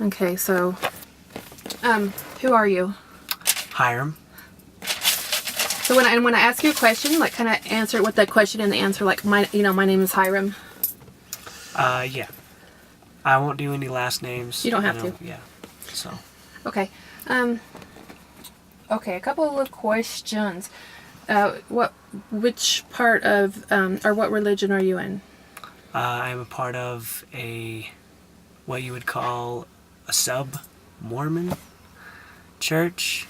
Okay, so, who are you? Hiram. So when I ask you a question, like, kind of answer it with the question and the answer, like, my name is Hiram. Yeah. I won't do any last names. You don't have to. Yeah. So. Okay. Okay, a couple of questions. Which part of, or what religion are you in? I'm a part of what you would call a sub-Mormon church.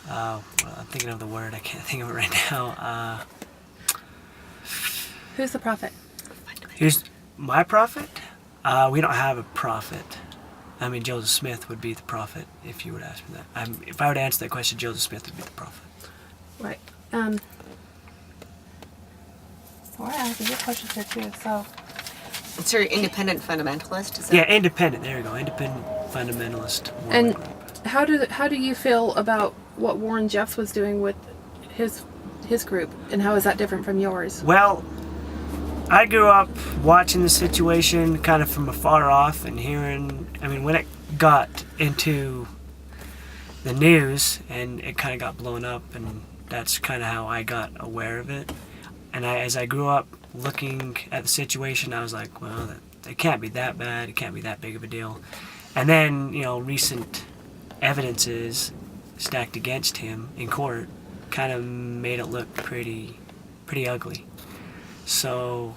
Well, I'm thinking of the word. I can't think of it right now. Who's the prophet? Who's my prophet? We don't have a prophet. I mean, Joseph Smith would be the prophet if you would ask me that. If I were to answer that question, Joseph Smith would be the prophet. Right. Well, I asked you questions here too, so. So you're independent fundamentalist? Is that... Yeah, independent. There you go. Independent fundamentalist. And how do you feel about what Warren Jeffs was doing with his group, and how is that different from yours? Well, I grew up watching the situation kind of from afar off and hearing. I mean, when it got into the news and it kind of got blown up, and that's kind of how I got aware of it. And as I grew up looking at the situation, I was like, well, it can't be that bad. It can't be that big of a deal. And then, recent evidences stacked against him in court kind of made it look pretty ugly. So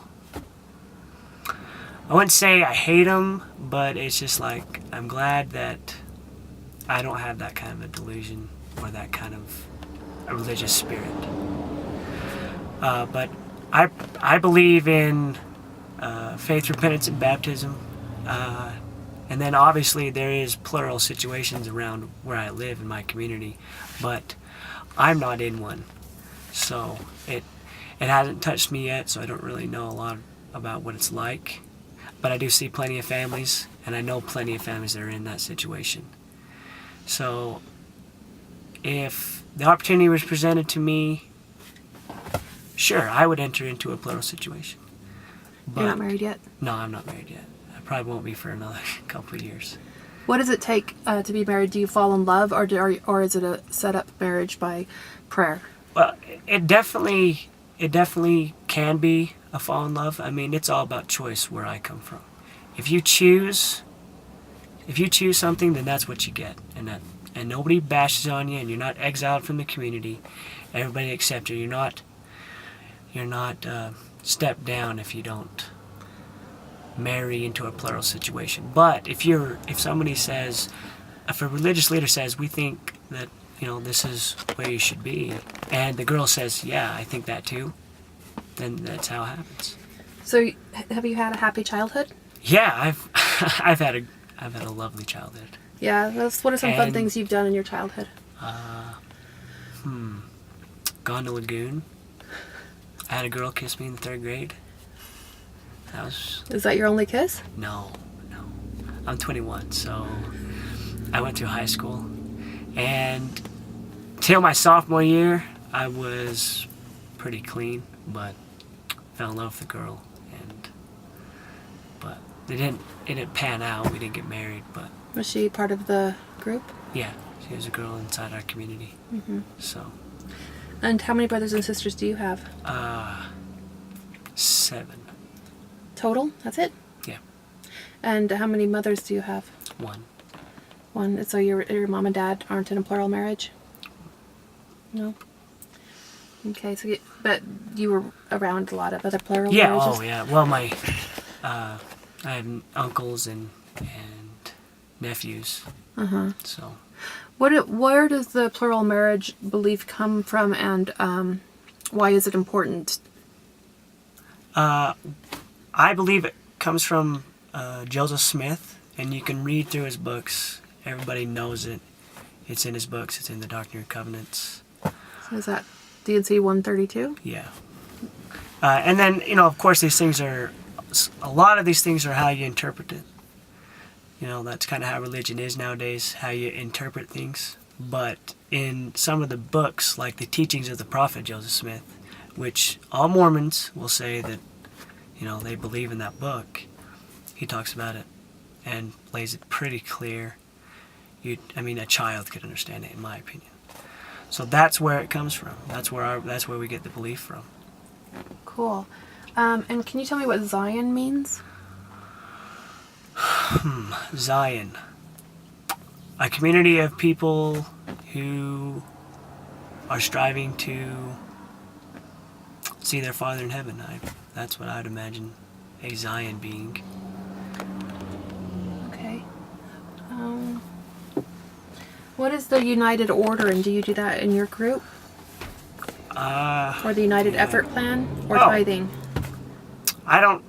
I wouldn't say I hate him, but it's just like I'm glad that I don't have that kind of a delusion or that kind of a religious spirit. But I believe in faith, repentance, and baptism. And then obviously there is plural situations around where I live in my community, but I'm not in one. So it hasn't touched me yet, so I don't really know a lot about what it's like. But I do see plenty of families, and I know plenty of families that are in that situation. So if the opportunity was presented to me, sure, I would enter into a plural situation. But You're not married yet? No, I'm not married yet. I probably won't be for another couple of years. What does it take to be married? Do you fall in love, or is it a set-up marriage by prayer? Well, it definitely can be a fall in love. I mean, it's all about choice where I come from. If you choose something, then that's what you get, and nobody bashes on you, and you're not exiled from the community. Everybody accepts you. You're not stepped down if you don't marry into a plural situation. But if somebody says, if a religious leader says, we think that this is where you should be, and the girl says, yeah, I think that too, then that's how it happens. So, have you had a happy childhood? Yeah, I've had a lovely childhood. Yeah, what are some fun things you've done in your childhood? Gone to Lagoon. I had a girl kiss me in the 3rd grade. Is that your only kiss? No. I'm 21, so I went through high school, and till my sophomore year, I was pretty clean, but fell in love with a girl, but it didn't pan out. We didn't get married, but Was she part of the group? yeah, she was a girl inside our community. Mm-hmm. So. And how many brothers and sisters do you have? 7. Total? That's it? Yeah. And how many mothers do you have? 1. One. So your mom and dad aren't in a plural marriage? No? Okay, but you were around a lot of other plural marriages? Oh yeah. Well, I have uncles and nephews. Uh-huh. So. Where does the plural marriage belief come from, and why is it important? I believe it comes from Joseph Smith, and you can read through his books. Everybody knows it. It's in his books. It's in the Doctrine and Covenants. So is that D&C 132? Yeah. And then, of course, a lot of these things are how you interpret it. That's kind of how religion is nowadays, how you interpret things. But in some of the books, like the Teachings of the Prophet Joseph Smith, which all Mormons will say that, they believe in that book, he talks about it and lays it pretty clear. A child could understand it, in my opinion. So that's where it comes from. That's where we get the belief from. Cool. And can you tell me what Zion means? Zion. A community of people who are striving to see their Father in heaven. That's what I'd imagine a Zion being. Okay. What is the United Order, and do you do that in your group? Or the United Effort Plan, or tithing? I don't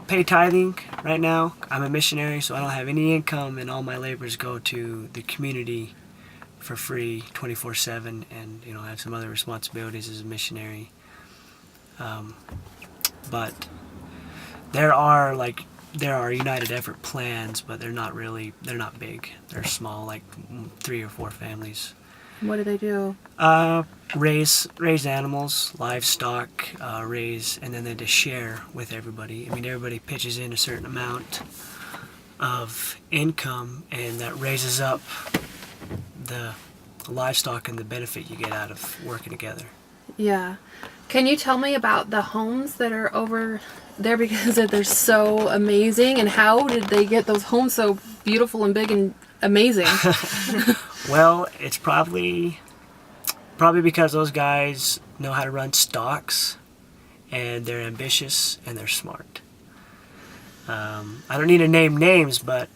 pay tithing right now. I'm a missionary, so I don't have any income, and all my labors go to the community for free 24/7, and I have some other responsibilities as a missionary. But there are United Effort plans, but they're not big. They're small, like 3 or 4 families. What do they do? Raise animals, livestock, and then they just share with everybody. Everybody pitches in a certain amount of income, and that raises up the livestock and the benefit you get out of working together. Yeah. Can you tell me about the homes that are over there, because they're so amazing, and how did they get those homes so beautiful and big and amazing? Well, it's probably because those guys know how to run stocks, and they're ambitious and they're smart. I don't need to name names, but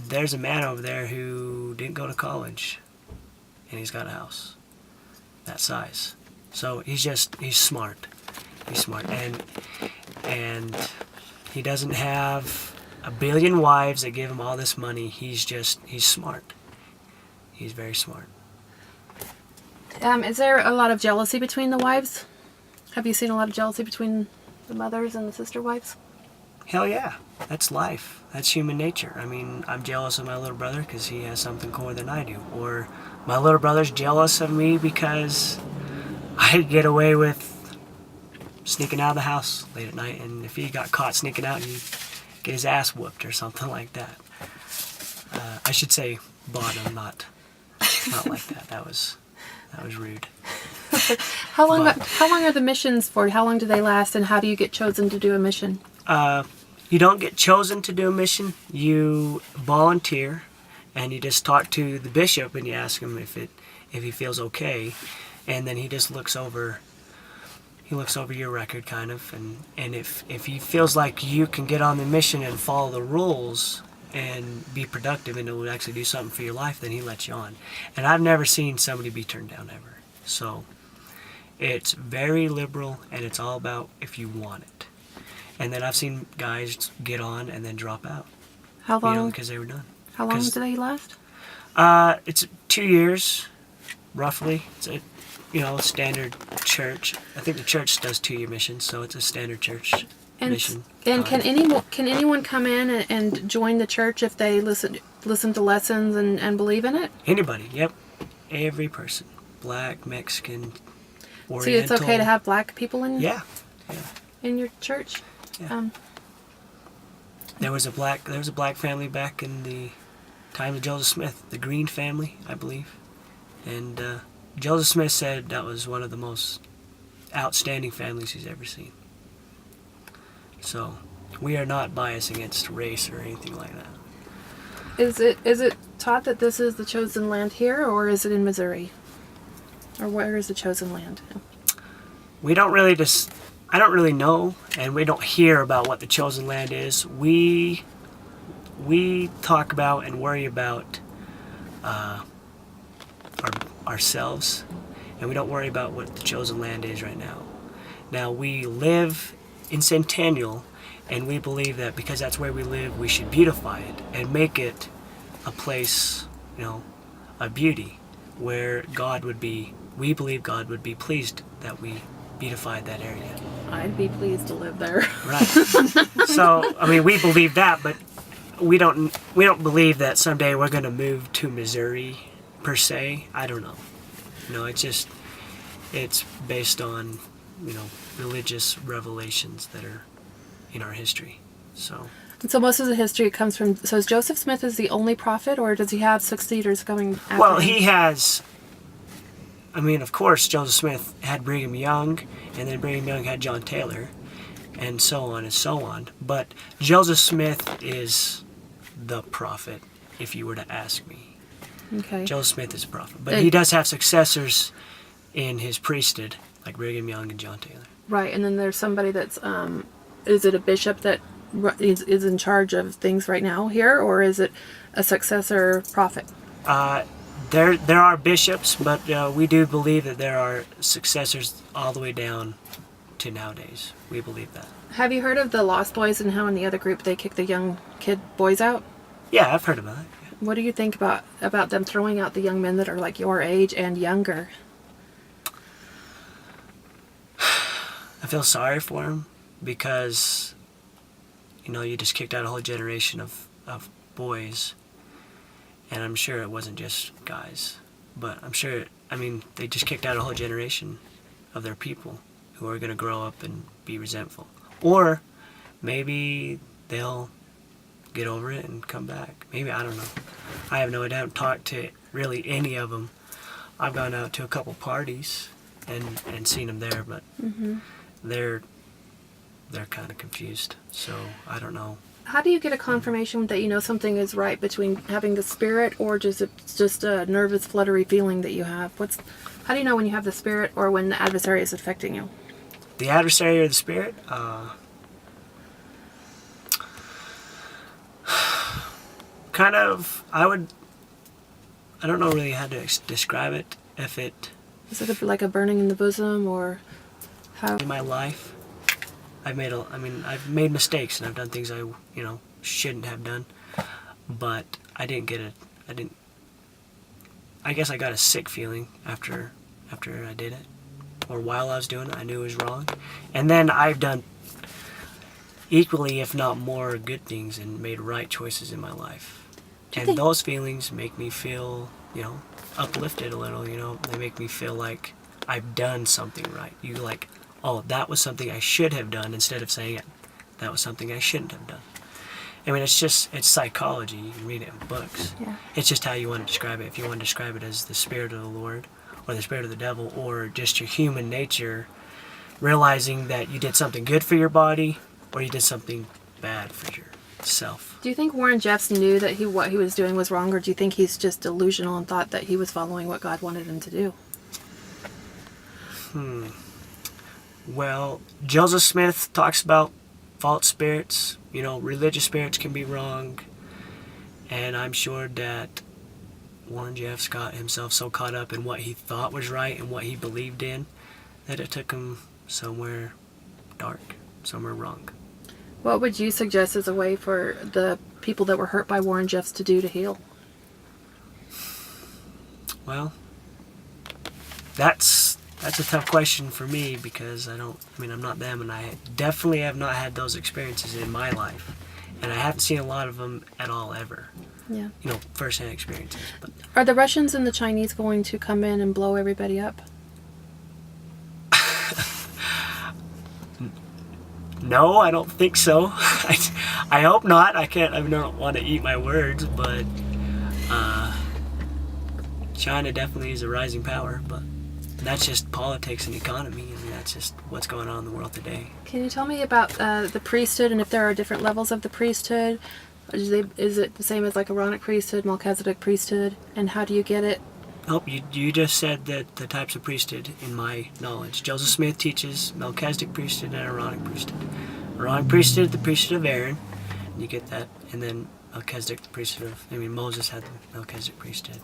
there's a man over there who didn't go to college, and he's got a house that size. So he's smart. He's smart, and he doesn't have a billion wives that give him all this money. He's smart. He's very smart. Is there a lot of jealousy between the wives? Have you seen a lot of jealousy between the mothers and the sister wives? Hell yeah. That's life. That's human nature. I'm jealous of my little brother because he has something cooler than I do. Or my little brother's jealous of me because I get away with sneaking out of the house late at night, and if he got caught sneaking out, he'd get his ass whooped or something like that. I should say bottom, not like that. That was rude. How long are the missions for? How long do they last, and how do you get chosen to do a mission? You don't get chosen to do a mission. You volunteer, and you just talk to the bishop, and you ask him if he feels okay, and then he just looks over your record, kind of, and if he feels like you can get on the mission and follow the rules and be productive and it will actually do something for your life, then he lets you on. And I've never seen somebody be turned down ever. So it's very liberal, and it's all about if you want it. And then I've seen guys get on and then drop out. How long? Because they were done. How long do they last? It's 2 years, roughly. It's a standard church. I think the church does 2-year missions, so it's a standard church mission. And can anyone come in and join the church if they listen to lessons and believe in it? Anybody, yep. Every person. Black, Mexican, Oriental. So it's okay to have black people in your church? Yeah. There was a black family back in the time of Joseph Smith, the Green family, I believe. And Joseph Smith said that was one of the most outstanding families he's ever seen. So we are not biased against race or anything like that. Is it taught that this is the chosen land here, or is it in Missouri? Or where is the chosen land? I don't really know, and we don't hear about what the chosen land is. We talk about and worry about ourselves, and we don't worry about what the chosen land is right now. Now, we live in Centennial, and we believe that because that's where we live, we should beautify it and make it a place, of beauty, where we believe God would be pleased that we beautified that area. I'd be pleased to live there. Right. So, we believe that, but we don't believe that someday we're going to move to Missouri, per se. I don't know. It's based on, religious revelations that are in our history. So So most of the history comes from. So is Joseph Smith is the only prophet, or does he have succeeders coming after Well, him? he has. I mean, of course, Joseph Smith had Brigham Young, and then Brigham Young had John Taylor, and so on and so on. But Joseph Smith is the prophet, if you were to ask me. Okay. Joseph Smith is a prophet. But he does have successors in his priesthood, like Brigham Young and John Taylor. Right, and then there's somebody that's. Is it a bishop that is in charge of things right now here, or is it a successor prophet? There are bishops, but we do believe that there are successors all the way down to nowadays. We believe that. Have you heard of the Lost Boys and how in the other group they kick the young boys out? Yeah, I've heard about it. Yeah. What do you think about them throwing out the young men that are like your age and younger? I feel sorry for him because, you just kicked out a whole generation of boys. And I'm sure it wasn't just guys. But I'm sure, they just kicked out a whole generation of their people who are going to grow up and be resentful. Or maybe they'll get over it and come back. Maybe, I don't know. I have no idea. I haven't talked to really any of them. I've gone out to a couple parties and seen them there, but they're kind of confused. So I don't know. How do you get a confirmation that you know something is right between having the spirit or just a nervous, fluttery feeling that you have? How do you know when you have the spirit or when the adversary is affecting you? The adversary or the spirit? Kind of, I don't know really how to describe it. Is it like a burning in the bosom or how? In my life, I've made mistakes and I've done things I shouldn't have done, but I guess I got a sick feeling after I did it, or while I was doing it. I knew it was wrong, and then I've done equally, if not more, good things and made right choices in my life, and those feelings make me feel uplifted a little. They make me feel like I've done something right. Oh, that was something I should have done, instead of saying that was something I shouldn't have done. It's psychology. You can read it in books. Yeah. It's just how you want to describe it. If you want to describe it as the spirit of the Lord, or the spirit of the devil, or just your human nature, realizing that you did something good for your body, or you did something bad for yourself. Do you think Warren Jeffs knew that what he was doing was wrong, or do you think he's just delusional and thought that he was following what God wanted him to do? Well, Joseph Smith talks about false spirits. Religious spirits can be wrong. And I'm sure that Warren Jeffs got himself so caught up in what he thought was right and what he believed in that it took him somewhere dark, somewhere wrong. What would you suggest as a way for the people that were hurt by Warren Jeffs to do to heal? Well, that's a tough question for me because I'm not them, and I definitely have not had those experiences in my life, and I haven't seen a lot of them at all ever. Yeah. First-hand experiences. But Are the Russians and the Chinese going to come in and blow everybody up? no, I don't think so. I hope not. I don't want to eat my words, but China definitely is a rising power, but that's just politics and economy. That's just what's going on in the world today. Can you tell me about the priesthood and if there are different levels of the priesthood? Is it the same as like Aaronic priesthood, Melchizedek priesthood, and how do you get it? Nope, you just said that the types of priesthood in my knowledge. Joseph Smith teaches Melchizedek priesthood and Aaronic priesthood. Aaronic priesthood, the priesthood of Aaron, you get that, and then Melchizedek, the priesthood of, Moses had the Melchizedek priesthood.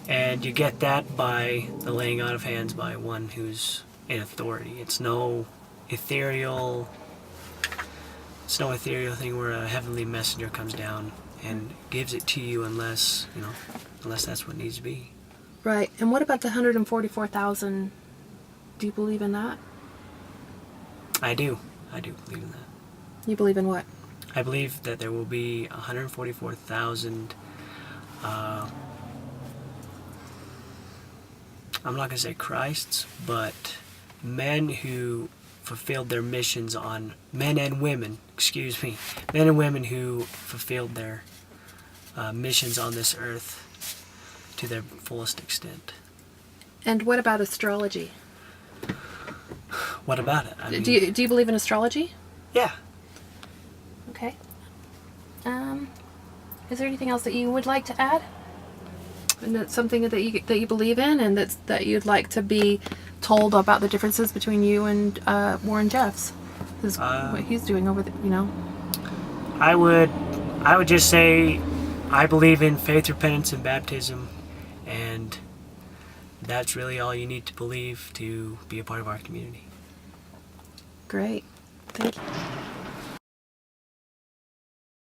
And you get that by the laying on of hands by one who's in authority. It's no ethereal thing where a heavenly messenger comes down and gives it to you unless that's what needs to be. Right. And what about the 144,000? Do you believe in that? I do believe in that. You believe in what? I believe that there will be 144,000 I'm not going to say Christs, but men who fulfilled their missions on men and women who fulfilled their missions on this earth to their fullest extent. And what about astrology? What about it? I mean, Do you believe in astrology? yeah. Okay. Is there anything else that you would like to add? And that's something that you believe in, and that you'd like to be told about the differences between you and Warren Jeffs, what he's doing over the, I would just say I believe in faith, repentance, and baptism, and that's really all you need to believe to be a part of our community. Great. Thank you.